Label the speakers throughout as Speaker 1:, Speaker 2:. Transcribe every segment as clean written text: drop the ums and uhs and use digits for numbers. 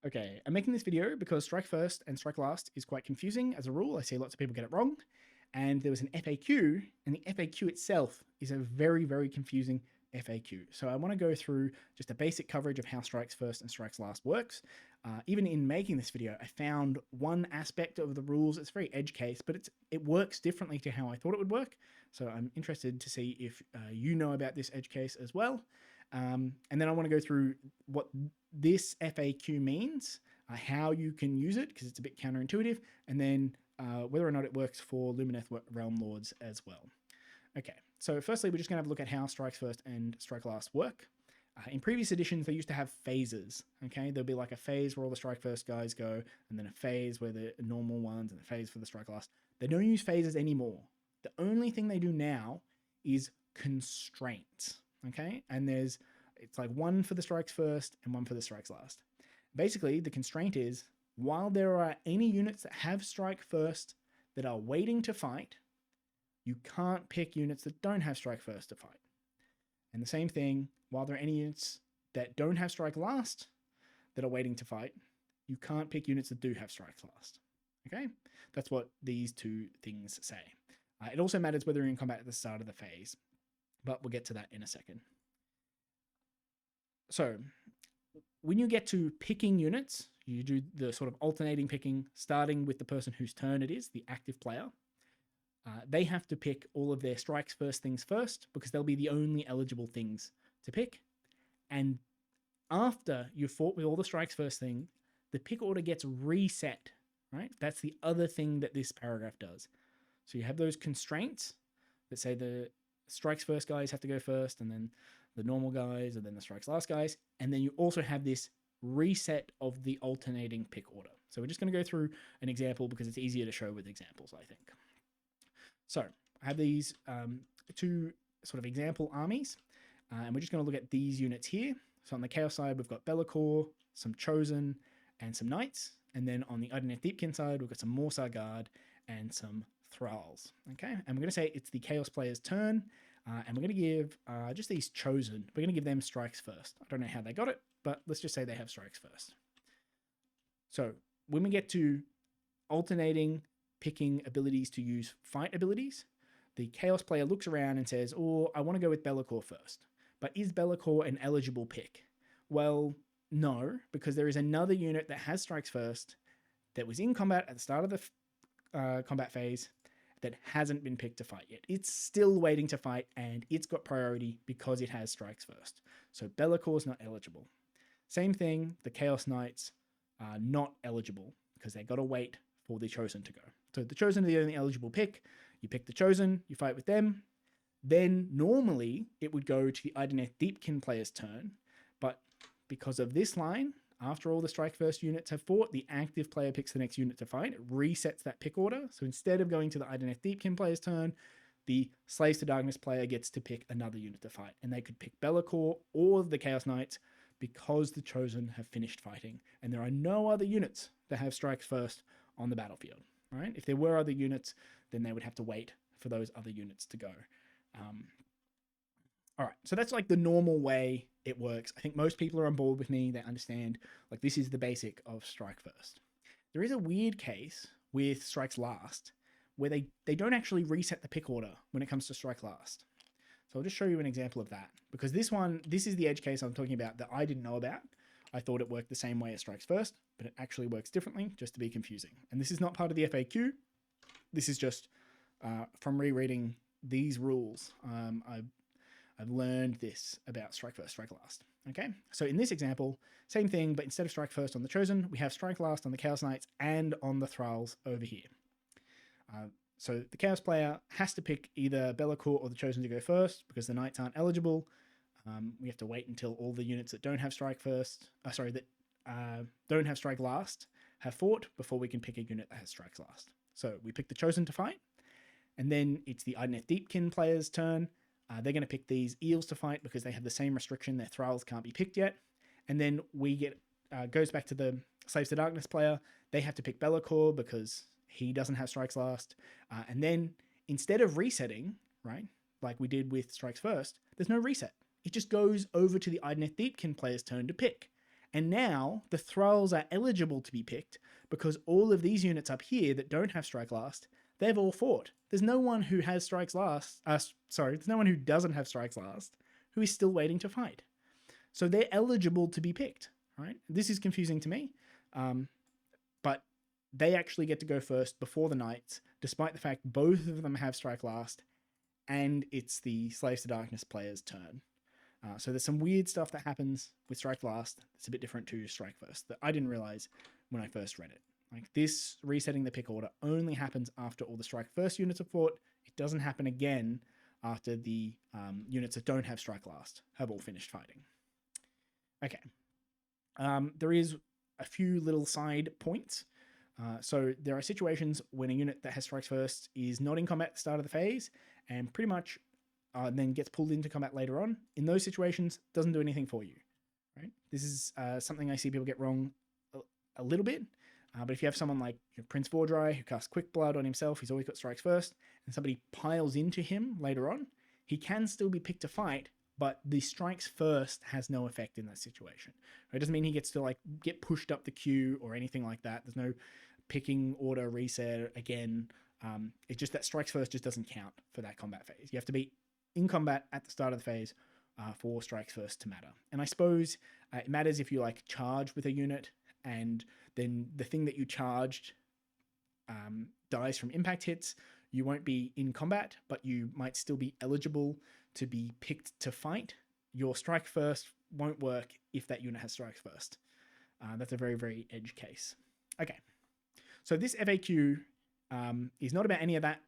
Speaker 1: Okay, I'm making this video because strike first and strike last is quite confusing as a rule. I see lots of people get it wrong. And there was an FAQ, and the FAQ itself is a very, very confusing FAQ. So I want to go through just a basic coverage of how strikes first and strikes last works. Even in making this video, I found one aspect of the rules. It's very edge case, but it works differently to how I thought it would work. So I'm interested to see if you know about this edge case as well. And then I want to go through what this FAQ means, how you can use it, because it's a bit counterintuitive, and then whether or not it works for Lumineth Realm Lords as well. Okay, so firstly, we're just going to have a look at how strikes first and strike last work. In previous editions, they used to have phases, okay? There'll be like a phase where all the strike first guys go, and then a phase where the normal ones, and a phase for the strike last. They don't use phases anymore. The only thing they do now is constraints, okay? And it's like one for the strikes first and one for the strikes last. Basically, the constraint is, while there are any units that have strike first that are waiting to fight, you can't pick units that don't have strike first to fight. And the same thing, while there are any units that don't have strike last that are waiting to fight, you can't pick units that do have strike last. Okay? That's what these two things say. It also matters whether you're in combat at the start of the phase, but we'll get to that in a second. So, when you get to picking units, you do the sort of alternating picking, starting with the person whose turn it is, the active player. They have to pick all of their strikes first things first, because they'll be the only eligible things to pick. And after you've fought with all the strikes first thing, the pick order gets reset, right? That's the other thing that this paragraph does. So you have those constraints that say the strikes first guys have to go first, and then the normal guys, and then the strikes last guys. And then you also have this reset of the alternating pick order. So we're just going to go through an example because it's easier to show with examples, I think. So I have these two sort of example armies, and we're just going to look at these units here. So on the Chaos side, we've got Be'lakor, some Chosen, and some Knights. And then on the Idoneth Deepkin side, we've got some Morsar Guard and some Thralls. Okay, and we're going to say it's the Chaos player's turn, and we're going to give just these Chosen, we're going to give them strikes first. I don't know how they got it, but let's just say they have strikes first. So when we get to alternating picking abilities to use fight abilities, the Chaos player looks around and says, oh, I want to go with Be'lakor first. But is Be'lakor an eligible pick? Well, no, because there is another unit that has strikes first that was in combat at the start of the combat phase that hasn't been picked to fight yet. It's still waiting to fight, and it's got priority because it has strikes first. So Be'lakor's not eligible. Same thing, the Chaos Knights are not eligible because they got to wait for the Chosen to go. So the Chosen are the only eligible pick. You pick the Chosen, you fight with them. Then normally it would go to the Idoneth Deepkin player's turn, but because of this line, after all the strike first units have fought, the active player picks the next unit to fight. It resets that pick order. So instead of going to the Idoneth Deepkin player's turn, the Slaves to Darkness player gets to pick another unit to fight. And they could pick Be'lakor or the Chaos Knights because the Chosen have finished fighting. And there are no other units that have strikes first on the battlefield. Right? If there were other units, then they would have to wait for those other units to go. All right, so that's like the normal way it works. I think most people are on board with me. They understand, like, this is the basic of strike first. There is a weird case with strikes last where they don't actually reset the pick order when it comes to strike last. So I'll just show you an example of that, because this is the edge case I'm talking about that I didn't know about. I thought it worked the same way as strikes first, but it actually works differently, just to be confusing. And this is not part of the FAQ. This is just from rereading these rules. I've learned this about strike first, strike last. Okay, so in this example, same thing, but instead of strike first on the Chosen, we have strike last on the Chaos Knights and on the Thralls over here. So the Chaos player has to pick either Be'lakor or the Chosen to go first because the Knights aren't eligible. We have to wait until all the units that don't have strike first, don't have strike last have fought before we can pick a unit that has strikes last. So we pick the Chosen to fight, and then it's the Idoneth Deepkin player's turn. They're going to pick these Eels to fight because they have the same restriction. Their Thralls can't be picked yet. And then we get goes back to the Slaves to Darkness player. They have to pick Be'lakor because he doesn't have strikes last. And then instead of resetting, right, like we did with strikes first, there's no reset. It just goes over to the Idoneth Deepkin player's turn to pick. And now the thralls are eligible to be picked because all of these units up here that don't have strike last, they've all fought. There's no one who has strikes last. There's no one who doesn't have strikes last who is still waiting to fight. So they're eligible to be picked, right? This is confusing to me, but they actually get to go first before the knights, despite the fact both of them have strike last, and it's the Slaves to Darkness player's turn. So there's some weird stuff that happens with strike last. It's a bit different to strike first that I didn't realize when I first read it. Like this resetting the pick order only happens after all the strike first units are fought. It doesn't happen again after the units that don't have strike last have all finished fighting. Okay. There is a few little side points. So there are situations when a unit that has strikes first is not in combat at the start of the phase and pretty much then gets pulled into combat later on. In those situations, doesn't do anything for you. Right? This is something I see people get wrong a little bit. But if you have someone like Prince Vordry who casts Quick Blood on himself, he's always got strikes first, and somebody piles into him later on, he can still be picked to fight, but the strikes first has no effect in that situation. It doesn't mean he gets to like get pushed up the queue or anything like that. There's no picking order reset again. It's just that strikes first just doesn't count for that combat phase. You have to be in combat at the start of the phase for strikes first to matter. And I suppose it matters if you like charge with a unit and then the thing that you charged dies from impact hits. You won't be in combat, but you might still be eligible to be picked to fight. Your strike first won't work if that unit has strikes first. That's a very, very edge case. Okay, so this FAQ is not about any of that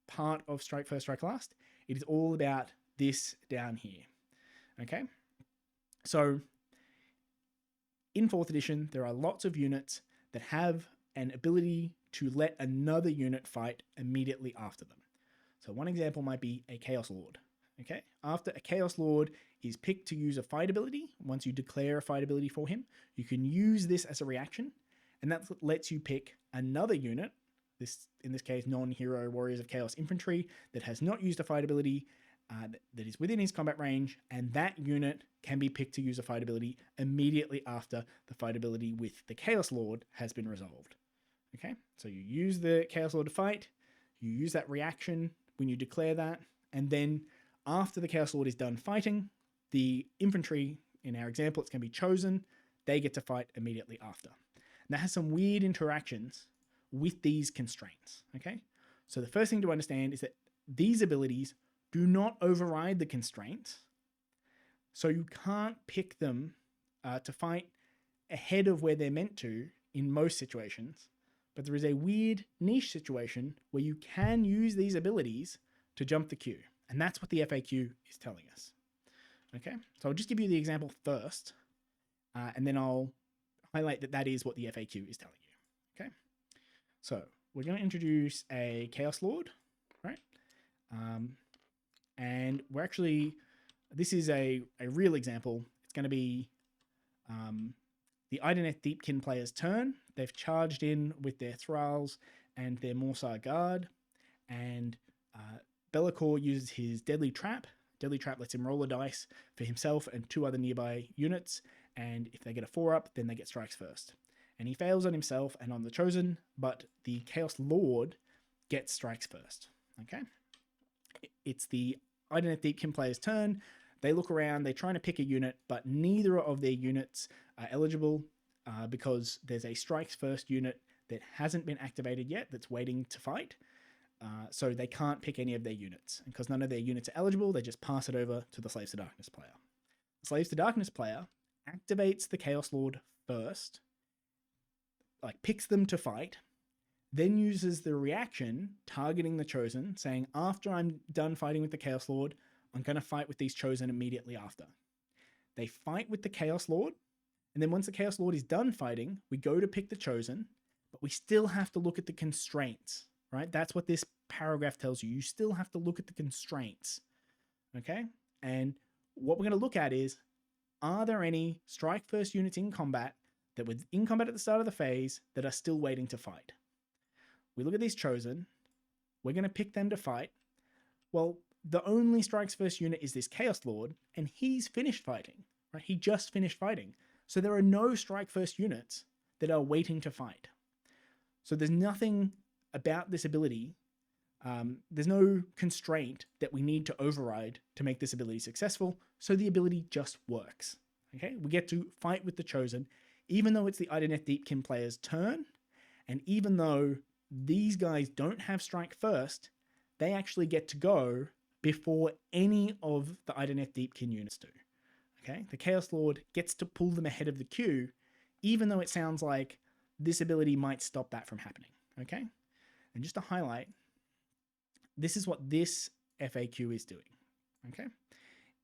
Speaker 1: part of strike first, strike last. It is all about this down here. Okay, so in 4th edition, there are lots of units that have an ability to let another unit fight immediately after them. So one example might be a Chaos Lord. Okay, after a Chaos Lord is picked to use a fight ability, once you declare a fight ability for him, you can use this as a reaction, and that lets you pick another unit, in this case non-hero Warriors of Chaos Infantry, that has not used a fight ability, that is within his combat range, and that unit can be picked to use a fight ability immediately after the fight ability with the Chaos Lord has been resolved. Okay, so you use the Chaos Lord to fight, you use that reaction when you declare that, and then after the Chaos Lord is done fighting, the infantry, in our example, it's going to be chosen, they get to fight immediately after. And that has some weird interactions with these constraints, okay? So the first thing to understand is that these abilities do not override the constraints, so you can't pick them to fight ahead of where they're meant to in most situations, but there is a weird niche situation where you can use these abilities to jump the queue, and that's what the FAQ is telling us. Okay, so I'll just give you the example first, and then I'll highlight that that is what the FAQ is telling you. Okay, so we're going to introduce a Chaos Lord, right? And we're actually, this is a real example. It's going to be the Idoneth Deepkin player's turn. They've charged in with their Thralls and their Morsar Guard, and Be'lakor uses his Deadly Trap. Deadly Trap lets him roll a dice for himself and 2 other nearby units, and if they get a 4-up, then they get strikes first. And he fails on himself and on the Chosen, but the Chaos Lord gets strikes first. Okay? It's the Idoneth Deepkin player's turn. They look around, they're trying to pick a unit, but neither of their units are eligible because there's a strikes first unit that hasn't been activated yet that's waiting to fight. So they can't pick any of their units. And because none of their units are eligible, they just pass it over to the Slaves to Darkness player. The Slaves to Darkness player activates the Chaos Lord first, like picks them to fight, then uses the reaction targeting the Chosen, saying, after I'm done fighting with the Chaos Lord, I'm going to fight with these Chosen immediately after. They fight with the Chaos Lord, and then once the Chaos Lord is done fighting, we go to pick the Chosen, but we still have to look at the constraints, right? That's what this paragraph tells you. You still have to look at the constraints, okay? And what we're going to look at is, are there any strike first units in combat that were in combat at the start of the phase that are still waiting to fight? We look at these Chosen, we're going to pick them to fight. Well, the only strikes first unit is this Chaos Lord, and he's finished fighting, right? He just finished fighting. So there are no strike first units that are waiting to fight. So there's nothing about this ability. There's no constraint that we need to override to make this ability successful. So the ability just works. Okay, we get to fight with the Chosen, even though it's the Idoneth Deepkin player's turn, and even though these guys don't have strike first, they actually get to go before any of the Idoneth Deepkin units do. Okay, the Chaos Lord gets to pull them ahead of the queue, even though it sounds like this ability might stop that from happening. Okay, and just to highlight, this is what this FAQ is doing. Okay,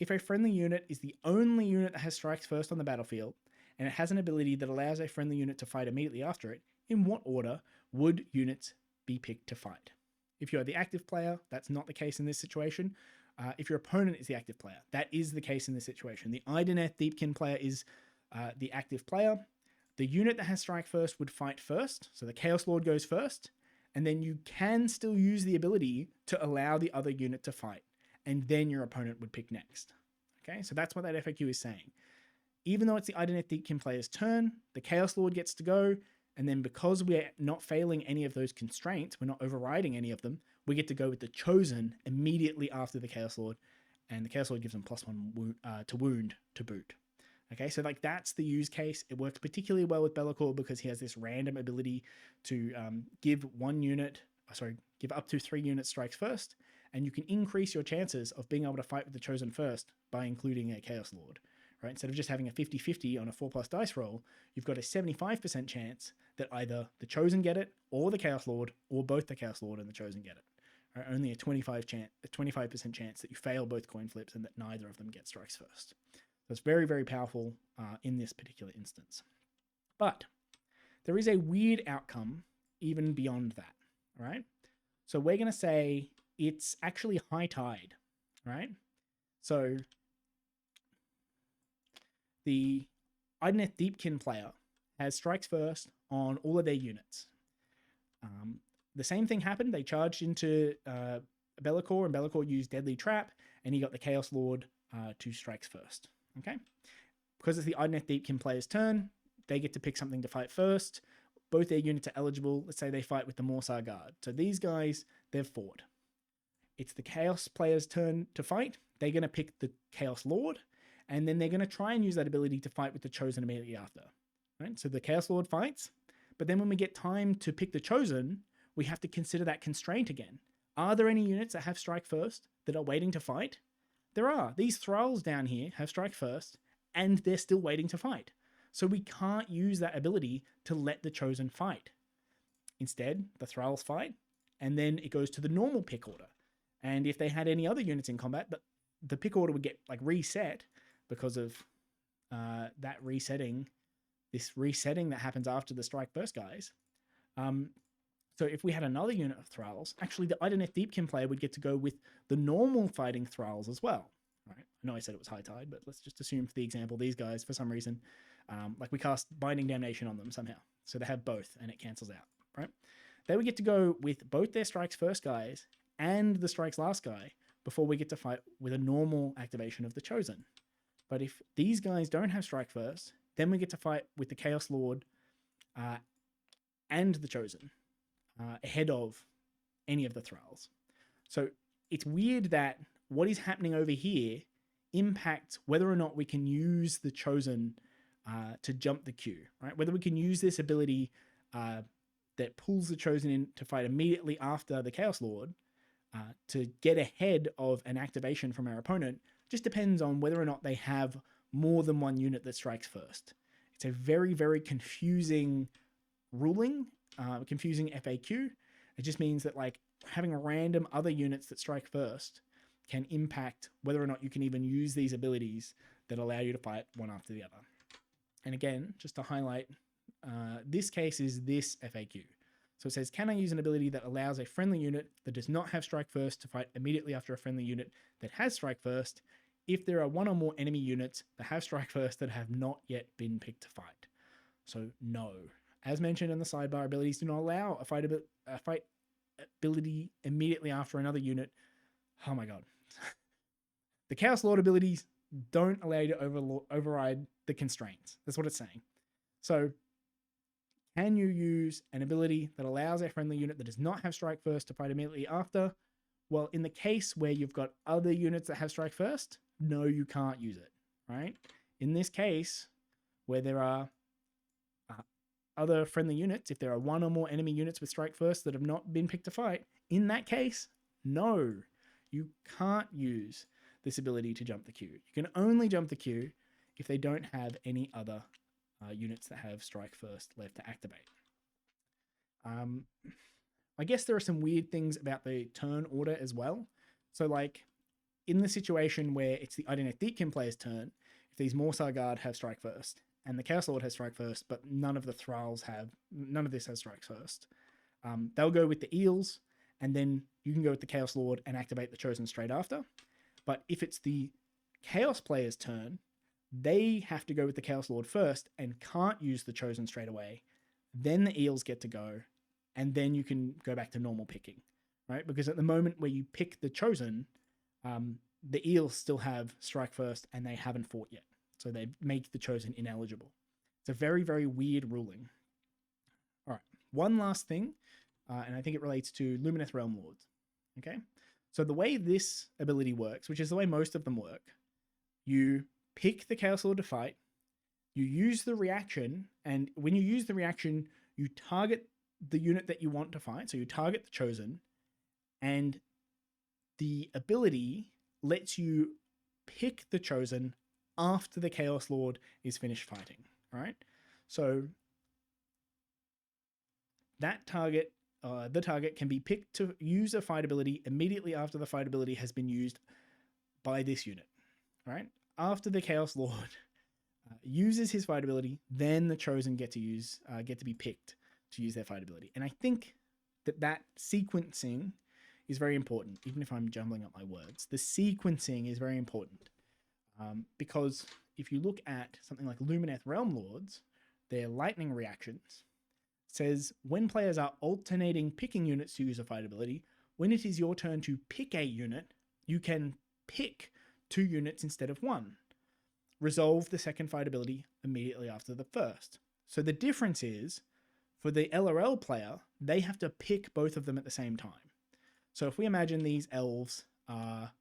Speaker 1: if a friendly unit is the only unit that has strikes first on the battlefield, and it has an ability that allows a friendly unit to fight immediately after it, in what order would units be picked to fight? If you're the active player, that's not the case in this situation. If your opponent is the active player, that is the case in this situation. The Idoneth Deepkin player is the active player. The unit that has strike first would fight first, so the Chaos Lord goes first, and then you can still use the ability to allow the other unit to fight, and then your opponent would pick next. Okay, so that's what that FAQ is saying. Even though it's the Idoneth Deepkin player's turn, the Chaos Lord gets to go, and then because we're not failing any of those constraints, we're not overriding any of them, we get to go with the Chosen immediately after the Chaos Lord, and the Chaos Lord gives them +1 to wound to boot. Okay, so like that's the use case. It works particularly well with Be'lakor because he has this random ability to give up to 3 unit strikes first, and you can increase your chances of being able to fight with the Chosen first by including a Chaos Lord. Right? Instead of just having a 50-50 on a 4+ dice roll, you've got a 75% chance that either the Chosen get it, or the Chaos Lord, or both the Chaos Lord and the Chosen get it. Right? Only a 25% chance that you fail both coin flips and that neither of them get strikes first. So it's very, very powerful in this particular instance. But there is a weird outcome even beyond that, right? So we're going to say it's actually high tide, right? So the Idoneth Deepkin player has strikes first on all of their units. The same thing happened. They charged into Be'lakor, and Be'lakor used Deadly Trap, and he got the Chaos Lord 2 strikes first. Okay? Because it's the Idoneth Deepkin player's turn, they get to pick something to fight first. Both their units are eligible. Let's say they fight with the Morsar Guard. So these guys, they've fought. It's the Chaos player's turn to fight. They're going to pick the Chaos Lord, and then they're going to try and use that ability to fight with the Chosen immediately after. Right? So the Chaos Lord fights, but then when we get time to pick the Chosen, we have to consider that constraint again. Are there any units that have strike first that are waiting to fight? There are. These Thralls down here have strike first, and they're still waiting to fight. So we can't use that ability to let the Chosen fight. Instead, the Thralls fight, and then it goes to the normal pick order. And if they had any other units in combat, the pick order would get like reset because of that resetting that happens after the strike first guys. So if we had another unit of Thralls, actually the Idoneth Deepkin player would get to go with the normal fighting Thralls as well. Right? I know I said it was high tide, but let's just assume for the example, these guys, for some reason, like we cast Binding Damnation on them somehow. So they have both and it cancels out, right? They would get to go with both their strikes first guys and the strikes last guy before we get to fight with a normal activation of the Chosen. But if these guys don't have strike first, then we get to fight with the Chaos Lord and the Chosen ahead of any of the Thralls. So it's weird that what is happening over here impacts whether or not we can use the Chosen to jump the queue, right? Whether we can use this ability that pulls the Chosen in to fight immediately after the Chaos Lord to get ahead of an activation from our opponent just depends on whether or not they have more than one unit that strikes first. It's a very, very confusing ruling, confusing FAQ. It just means that like having random other units that strike first can impact whether or not you can even use these abilities that allow you to fight one after the other. And again, just to highlight, this case is this FAQ. So it says, can I use an ability that allows a friendly unit that does not have strike first to fight immediately after a friendly unit that has strike first if there are one or more enemy units that have strike first that have not yet been picked to fight? So no. As mentioned in the sidebar, abilities do not allow a fight ability immediately after another unit. Oh my god. The Chaos Lord abilities don't allow you to override the constraints. That's what it's saying. So can you use an ability that allows a friendly unit that does not have strike first to fight immediately after? Well, in the case where you've got other units that have strike first, no, you can't use it, right? In this case, where there are other friendly units, if there are one or more enemy units with strike first that have not been picked to fight, in that case, no, you can't use this ability to jump the queue. You can only jump the queue if they don't have any other units that have strike first left to activate. I guess there are some weird things about the turn order as well. So like in the situation where it's the Lumineth Deepkin player's turn, if these Morsar Guard have strike first and the Chaos Lord has strike first, but none of the Thralls have, none of this has strike first, they'll go with the Eels, and then you can go with the Chaos Lord and activate the Chosen straight after. But if it's the Chaos player's turn, they have to go with the Chaos Lord first and can't use the Chosen straight away. Then the Eels get to go, and then you can go back to normal picking, right? Because at the moment where you pick the Chosen, the Eels still have strike first and they haven't fought yet. So they make the Chosen ineligible. It's a very, very weird ruling. All right, one last thing, and I think it relates to Lumineth Realm Lords. Okay, so the way this ability works, which is the way most of them work, you pick the Chaos Lord to fight, you use the reaction, and when you use the reaction, you target the unit that you want to fight. So you target the Chosen, and the ability lets you pick the Chosen after the Chaos Lord is finished fighting. All right, so that target, the target can be picked to use a fight ability immediately after the fight ability has been used by this unit. All right, after the Chaos Lord uses his fight ability, then the Chosen get to be picked to use their fight ability. And I think that sequencing is very important, even if I'm jumbling up my words. The sequencing is very important because if you look at something like Lumineth Realm Lords, their lightning reactions says when players are alternating picking units to use a fight ability, when it is your turn to pick a unit, you can pick 2 units instead of 1. Resolve the second fight ability immediately after the first. So the difference is, for the LRL player, they have to pick both of them at the same time. So if we imagine these elves are,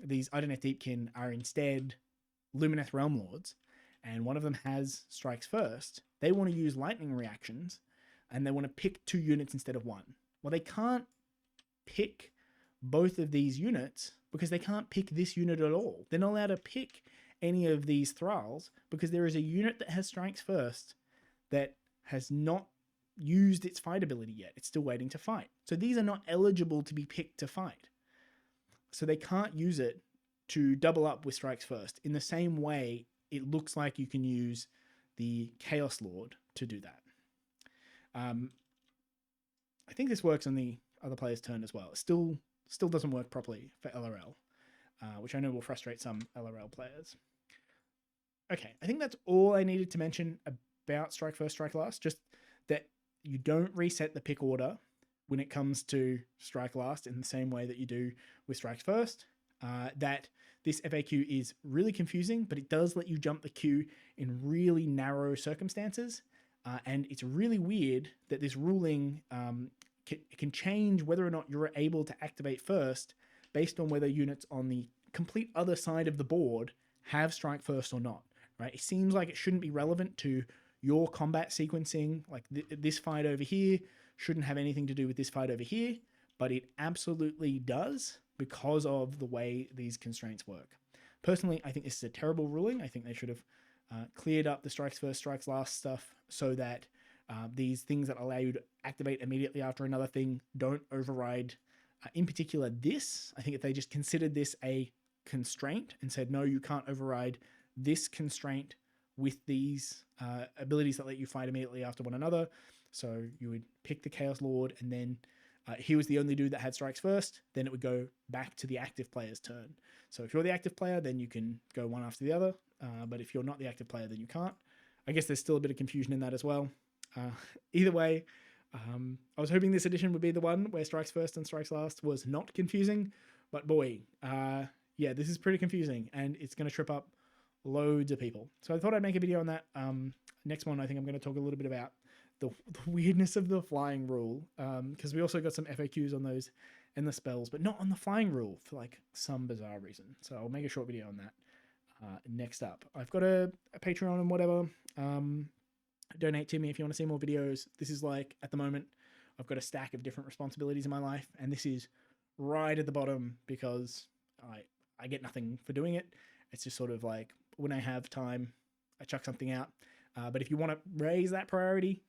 Speaker 1: these Lumineth Deepkin are instead Lumineth Realm Lords, and one of them has strikes first, they want to use lightning reactions, and they want to pick 2 units instead of 1. Well, they can't pick both of these units because they can't pick this unit at all. They're not allowed to pick any of these Thralls because there is a unit that has strikes first that has not used its fight ability yet. It's still waiting to fight. So these are not eligible to be picked to fight. So they can't use it to double up with strikes first. In the same way, it looks like you can use the Chaos Lord to do that. I think this works on the other player's turn as well. It still doesn't work properly for LRL, which I know will frustrate some LRL players. Okay, I think that's all I needed to mention about Strike First, Strike Last. Just that you don't reset the pick order when it comes to Strike Last in the same way that you do with Strike First. That this FAQ is really confusing, but it does let you jump the queue in really narrow circumstances. And it's really weird that this ruling can change whether or not you're able to activate first based on whether units on the complete other side of the board have strike first or not, right? It seems like it shouldn't be relevant to your combat sequencing. Like this fight over here shouldn't have anything to do with this fight over here, but it absolutely does because of the way these constraints work. Personally, I think this is a terrible ruling. I think they should have cleared up the strikes first, strikes last stuff so that these things that allow you to activate immediately after another thing don't override, in particular this. I think if they just considered this a constraint and said, no, you can't override this constraint with these abilities that let you fight immediately after one another. So you would pick the Chaos Lord and then he was the only dude that had strikes first, then it would go back to the active player's turn. So if you're the active player, then you can go one after the other. But if you're not the active player, then you can't. I guess there's still a bit of confusion in that as well. Either way, I was hoping this edition would be the one where strikes first and strikes last was not confusing. But boy, yeah, this is pretty confusing, and it's going to trip up loads of people. So I thought I'd make a video on that. Next one, I think I'm going to talk a little bit about the weirdness of the flying rule, because we also got some FAQs on those and the spells, but not on the flying rule for like some bizarre reason. So I'll make a short video on that next up. I've got a Patreon and whatever. Donate to me if you want to see more videos. This is like, at the moment, I've got a stack of different responsibilities in my life, and this is right at the bottom because I get nothing for doing it. It's just sort of like when I have time, I chuck something out. But if you want to raise that priority,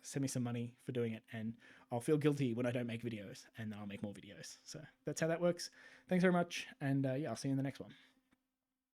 Speaker 1: send me some money for doing it, and I'll feel guilty when I don't make videos, and then I'll make more videos. So that's how that works. Thanks very much, and yeah, I'll see you in the next one.